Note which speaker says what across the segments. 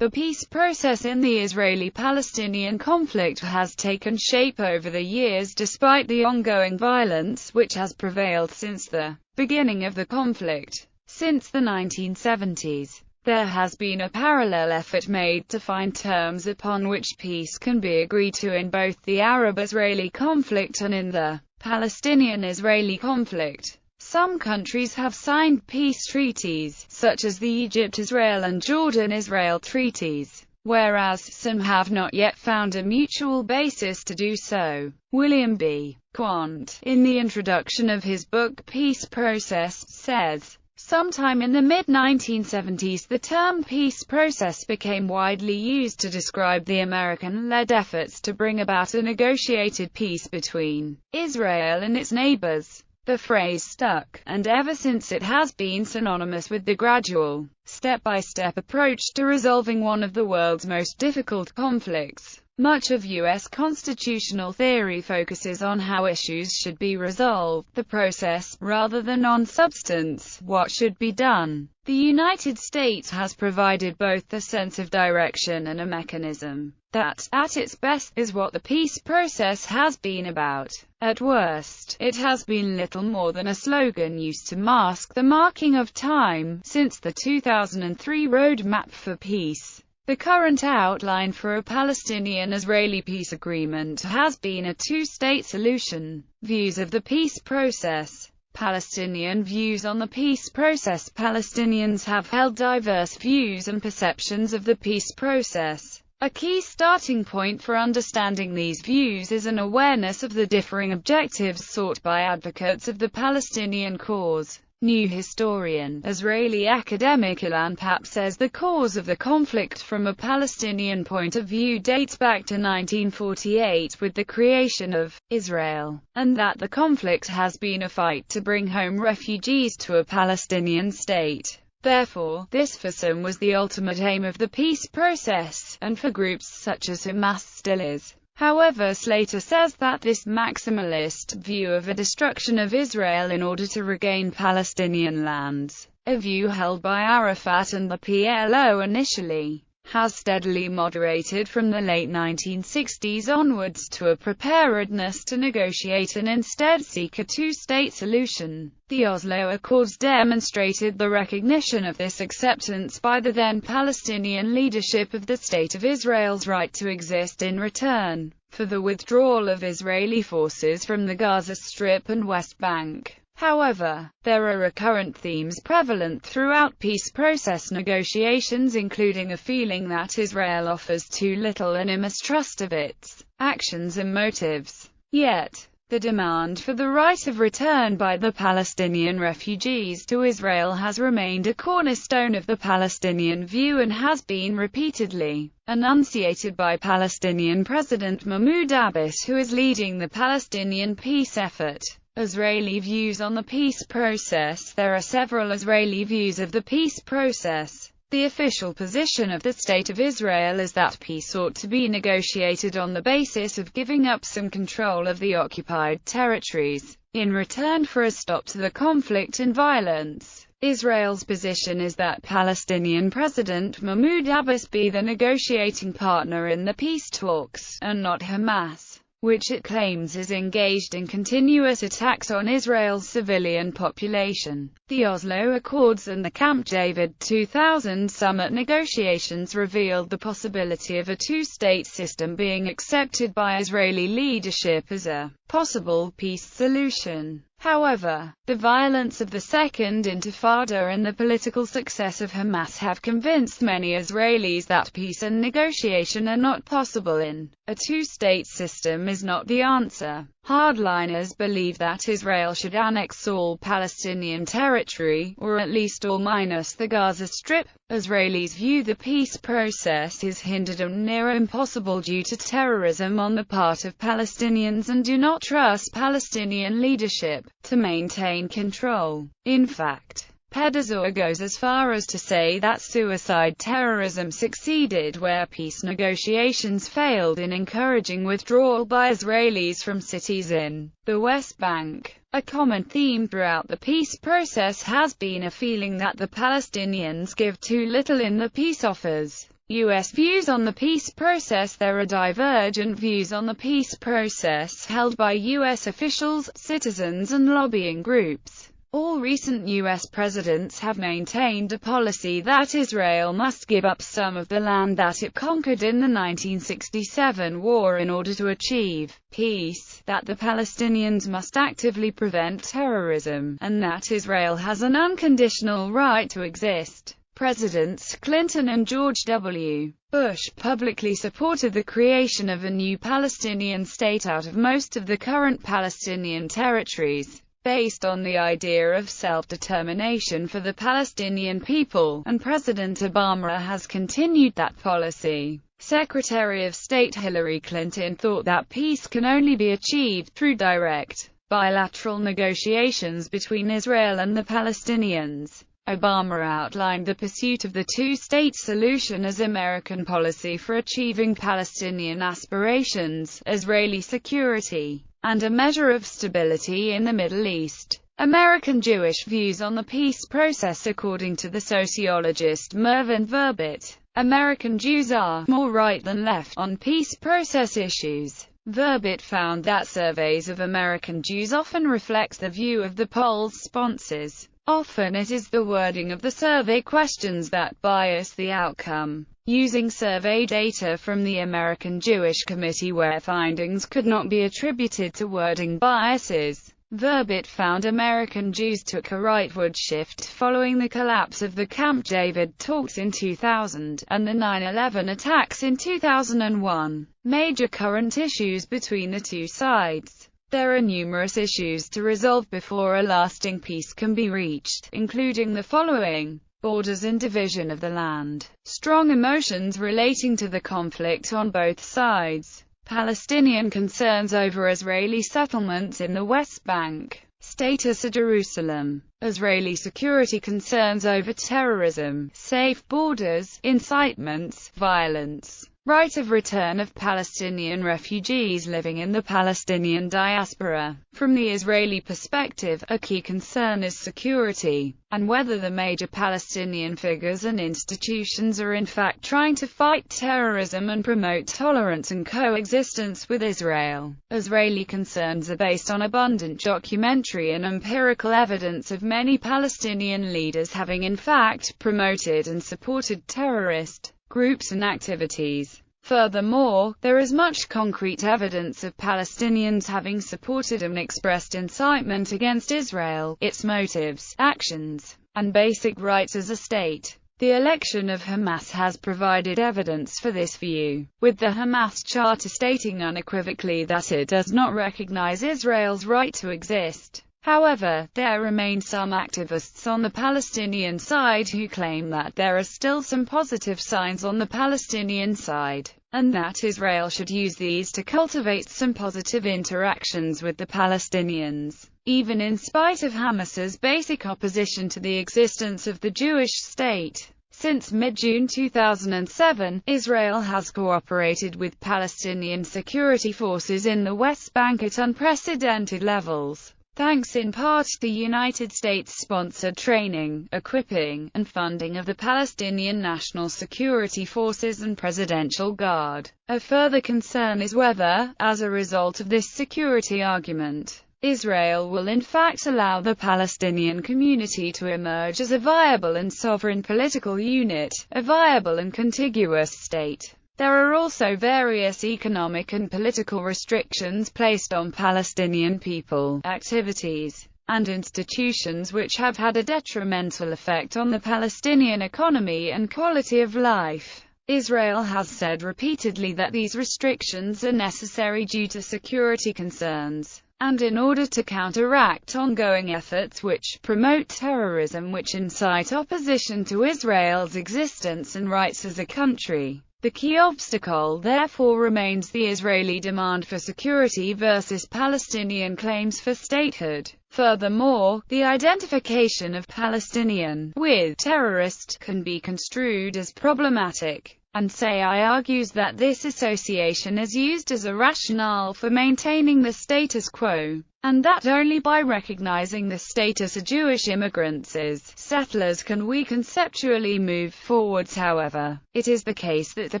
Speaker 1: The peace process in the Israeli-Palestinian conflict has taken shape over the years despite the ongoing violence which has prevailed since the beginning of the conflict. Since the 1970s, there has been a parallel effort made to find terms upon which peace can be agreed to in both the Arab-Israeli conflict and in the Palestinian-Israeli conflict. Some countries have signed peace treaties, such as the Egypt-Israel and Jordan-Israel treaties, whereas some have not yet found a mutual basis to do so. William B. Quandt, in the introduction of his book Peace Process, says, "Sometime in the mid-1970s the term peace process became widely used to describe the American-led efforts to bring about a negotiated peace between Israel and its neighbors." The phrase stuck, and ever since it has been synonymous with the gradual, step-by-step approach to resolving one of the world's most difficult conflicts. Much of U.S. constitutional theory focuses on how issues should be resolved, the process, rather than on substance, what should be done. The United States has provided both a sense of direction and a mechanism that, at its best, is what the peace process has been about. At worst, it has been little more than a slogan used to mask the marking of time. Since the 2003 Roadmap for Peace, the current outline for a Palestinian-Israeli peace agreement has been a two-state solution. Views of the peace process. Palestinian views on the peace process. Palestinians have held diverse views and perceptions of the peace process. A key starting point for understanding these views is an awareness of the differing objectives sought by advocates of the Palestinian cause. New historian, Israeli academic Ilan Papp says the cause of the conflict from a Palestinian point of view dates back to 1948 with the creation of Israel, and that the conflict has been a fight to bring home refugees to a Palestinian state. Therefore, this for some was the ultimate aim of the peace process, and for groups such as Hamas still is. However, Slater says that this maximalist view of a destruction of Israel in order to regain Palestinian lands, a view held by Arafat and the PLO initially, has steadily moderated from the late 1960s onwards to a preparedness to negotiate and instead seek a two-state solution. The Oslo Accords demonstrated the recognition of this acceptance by the then Palestinian leadership of the State of Israel's right to exist in return for the withdrawal of Israeli forces from the Gaza Strip and West Bank. However, there are recurrent themes prevalent throughout peace process negotiations, including a feeling that Israel offers too little and a mistrust of its actions and motives. Yet, the demand for the right of return by the Palestinian refugees to Israel has remained a cornerstone of the Palestinian view and has been repeatedly enunciated by Palestinian President Mahmoud Abbas, who is leading the Palestinian peace effort. Israeli views on the peace process. There are several Israeli views of the peace process. The official position of the State of Israel is that peace ought to be negotiated on the basis of giving up some control of the occupied territories, in return for a stop to the conflict and violence. Israel's position is that Palestinian President Mahmoud Abbas be the negotiating partner in the peace talks, and not Hamas, which it claims is engaged in continuous attacks on Israel's civilian population. The Oslo Accords and the Camp David 2000 summit negotiations revealed the possibility of a two-state system being accepted by Israeli leadership as a possible peace solution. However, the violence of the Second Intifada and the political success of Hamas have convinced many Israelis that peace and negotiation are not possible in a two-state system is not the answer. Hardliners believe that Israel should annex all Palestinian territory, or at least all minus the Gaza Strip. Israelis view the peace process is hindered and near impossible due to terrorism on the part of Palestinians and do not trust Palestinian leadership to maintain control. In fact, Pedazor goes as far as to say that suicide terrorism succeeded where peace negotiations failed in encouraging withdrawal by Israelis from cities in the West Bank. A common theme throughout the peace process has been a feeling that the Palestinians give too little in the peace offers. U.S. views on the peace process. There are divergent views on the peace process held by U.S. officials, citizens and lobbying groups. All recent U.S. presidents have maintained a policy that Israel must give up some of the land that it conquered in the 1967 war in order to achieve peace, that the Palestinians must actively prevent terrorism, and that Israel has an unconditional right to exist. Presidents Clinton and George W. Bush publicly supported the creation of a new Palestinian state out of most of the current Palestinian territories, based on the idea of self-determination for the Palestinian people, and President Obama has continued that policy. Secretary of State Hillary Clinton thought that peace can only be achieved through direct, bilateral negotiations between Israel and the Palestinians. Obama outlined the pursuit of the two-state solution as American policy for achieving Palestinian aspirations, Israeli security, and a measure of stability in the Middle East. American Jewish views on the peace process. According to the sociologist Mervyn Verbit, American Jews are more right than left on peace process issues. Verbit found that surveys of American Jews often reflects the view of the poll's sponsors. Often it is the wording of the survey questions that bias the outcome. Using survey data from the American Jewish Committee where findings could not be attributed to wording biases, Verbit found American Jews took a rightward shift following the collapse of the Camp David talks in 2000, and the 9/11 attacks in 2001. Major current issues between the two sides. There are numerous issues to resolve before a lasting peace can be reached, including the following: borders and division of the land, strong emotions relating to the conflict on both sides, Palestinian concerns over Israeli settlements in the West Bank, status of Jerusalem, Israeli security concerns over terrorism, safe borders, incitements, violence, right of return of Palestinian refugees living in the Palestinian diaspora. From the Israeli perspective, a key concern is security, and whether the major Palestinian figures and institutions are in fact trying to fight terrorism and promote tolerance and coexistence with Israel. Israeli concerns are based on abundant documentary and empirical evidence of many Palestinian leaders having in fact promoted and supported terrorist groups and activities. Furthermore, there is much concrete evidence of Palestinians having supported and expressed incitement against Israel, its motives, actions, and basic rights as a state. The election of Hamas has provided evidence for this view, with the Hamas charter stating unequivocally that it does not recognize Israel's right to exist. However, there remain some activists on the Palestinian side who claim that there are still some positive signs on the Palestinian side, and that Israel should use these to cultivate some positive interactions with the Palestinians, even in spite of Hamas's basic opposition to the existence of the Jewish state. Since mid-June 2007, Israel has cooperated with Palestinian security forces in the West Bank at unprecedented levels, thanks in part to the United States-sponsored training, equipping, and funding of the Palestinian National Security Forces and Presidential Guard. A further concern is whether, as a result of this security argument, Israel will in fact allow the Palestinian community to emerge as a viable and sovereign political unit, a viable and contiguous state. There are also various economic and political restrictions placed on Palestinian people, activities, and institutions which have had a detrimental effect on the Palestinian economy and quality of life. Israel has said repeatedly that these restrictions are necessary due to security concerns, and in order to counteract ongoing efforts which promote terrorism, which incite opposition to Israel's existence and rights as a country. The key obstacle therefore remains the Israeli demand for security versus Palestinian claims for statehood. Furthermore, the identification of Palestinian with terrorist can be construed as problematic, and Say argues that this association is used as a rationale for maintaining the status quo. and that only by recognizing the status of Jewish immigrants as settlers can we conceptually move forwards. However, it is the case that the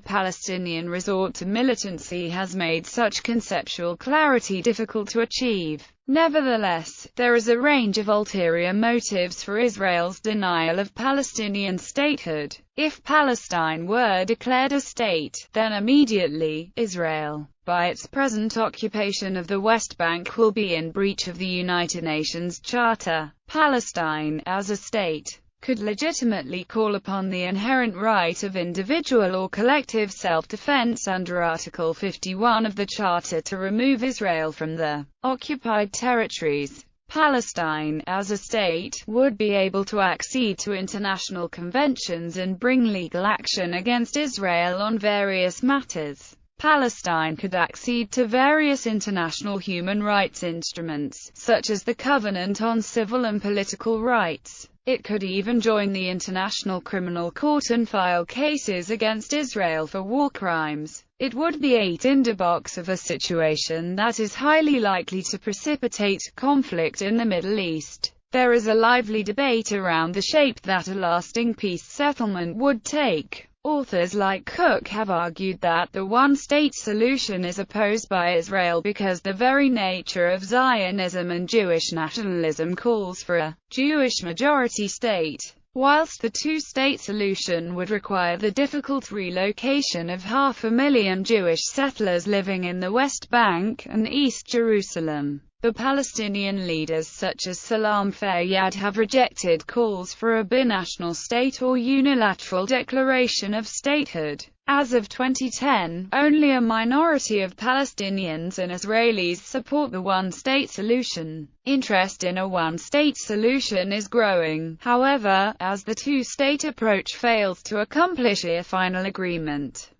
Speaker 1: Palestinian resort to militancy has made such conceptual clarity difficult to achieve. Nevertheless, there is a range of ulterior motives for Israel's denial of Palestinian statehood. If Palestine were declared a state, then immediately, Israel, by its present occupation of the West Bank, will be in breach of the United Nations Charter. Palestine, as a state, could legitimately call upon the inherent right of individual or collective self-defense under Article 51 of the Charter to remove Israel from the occupied territories. Palestine, as a state, would be able to accede to international conventions and bring legal action against Israel on various matters. Palestine could accede to various international human rights instruments, such as the Covenant on Civil and Political Rights. It could even join the International Criminal Court and file cases against Israel for war crimes. It would be a tinderbox of a situation that is highly likely to precipitate conflict in the Middle East. There is a lively debate around the shape that a lasting peace settlement would take. Authors like Cook have argued that the one-state solution is opposed by Israel because the very nature of Zionism and Jewish nationalism calls for a Jewish majority state, whilst the two-state solution would require the difficult relocation of 500,000 Jewish settlers living in the West Bank and East Jerusalem. The Palestinian leaders such as Salam Fayyad have rejected calls for a binational state or unilateral declaration of statehood. As of 2010, only a minority of Palestinians and Israelis support the one-state solution. Interest in a one-state solution is growing, however, as the two-state approach fails to accomplish a final agreement.